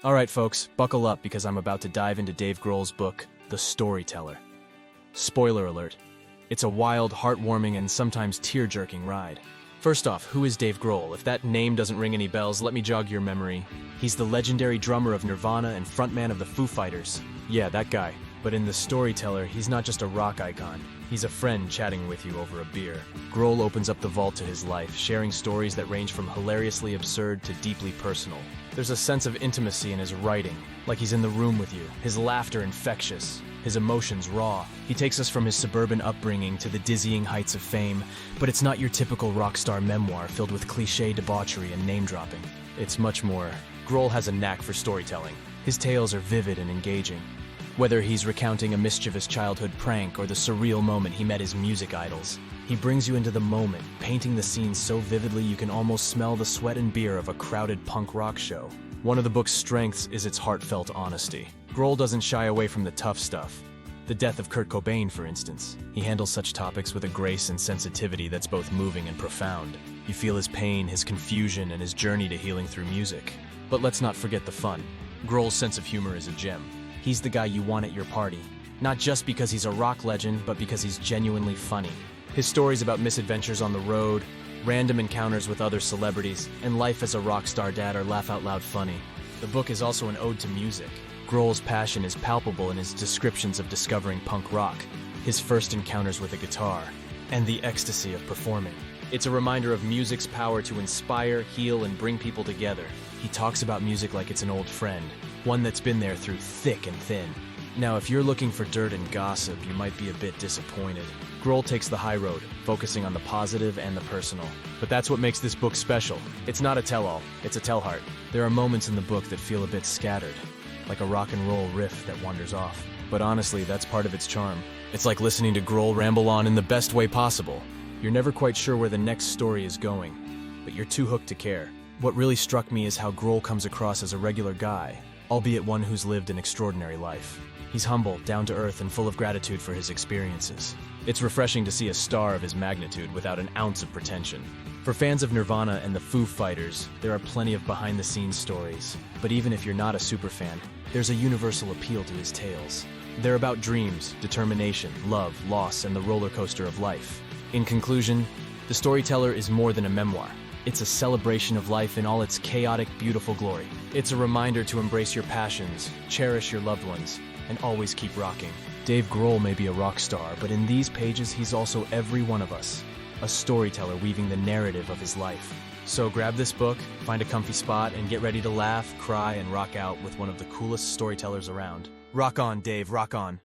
Alright folks, buckle up because I'm about to dive into Dave Grohl's book, The Storyteller. Spoiler alert, it's a wild, heartwarming, and sometimes tear-jerking ride. First off, who is Dave Grohl? If that name doesn't ring any bells, let me jog your memory. He's the legendary drummer of Nirvana and frontman of the Foo Fighters. Yeah, that guy. But in The Storyteller, he's not just a rock icon. He's a friend chatting with you over a beer. Grohl opens up the vault to his life, sharing stories that range from hilariously absurd to deeply personal. There's a sense of intimacy in his writing, like he's in the room with you. His laughter infectious, his emotions raw. He takes us from his suburban upbringing to the dizzying heights of fame, but it's not your typical rock star memoir filled with cliché debauchery and name-dropping. It's much more. Grohl has a knack for storytelling. His tales are vivid and engaging. Whether he's recounting a mischievous childhood prank or the surreal moment he met his music idols, he brings you into the moment, painting the scene so vividly you can almost smell the sweat and beer of a crowded punk rock show. One of the book's strengths is its heartfelt honesty. Grohl doesn't shy away from the tough stuff. The death of Kurt Cobain, for instance. He handles such topics with a grace and sensitivity that's both moving and profound. You feel his pain, his confusion, and his journey to healing through music. But let's not forget the fun. Grohl's sense of humor is a gem. He's the guy you want at your party. Not just because he's a rock legend, but because he's genuinely funny. His stories about misadventures on the road, random encounters with other celebrities, and life as a rock star dad are laugh-out-loud funny. The book is also an ode to music. Grohl's passion is palpable in his descriptions of discovering punk rock, his first encounters with a guitar, and the ecstasy of performing. It's a reminder of music's power to inspire, heal, and bring people together. He talks about music like it's an old friend, one that's been there through thick and thin. Now, if you're looking for dirt and gossip, you might be a bit disappointed. Grohl takes the high road, focusing on the positive and the personal. But that's what makes this book special. It's not a tell-all, it's a tell-heart. There are moments in the book that feel a bit scattered, like a rock and roll riff that wanders off. But honestly, that's part of its charm. It's like listening to Grohl ramble on in the best way possible. You're never quite sure where the next story is going, but you're too hooked to care. What really struck me is how Grohl comes across as a regular guy, albeit one who's lived an extraordinary life. He's humble, down-to-earth, and full of gratitude for his experiences. It's refreshing to see a star of his magnitude without an ounce of pretension. For fans of Nirvana and the Foo Fighters, there are plenty of behind-the-scenes stories. But even if you're not a superfan, there's a universal appeal to his tales. They're about dreams, determination, love, loss, and the roller coaster of life. In conclusion, The Storyteller is more than a memoir. It's a celebration of life in all its chaotic, beautiful glory. It's a reminder to embrace your passions, cherish your loved ones, and always keep rocking. Dave Grohl may be a rock star, but in these pages he's also every one of us, a storyteller weaving the narrative of his life. So grab this book, find a comfy spot, and get ready to laugh, cry, and rock out with one of the coolest storytellers around. Rock on, Dave, rock on.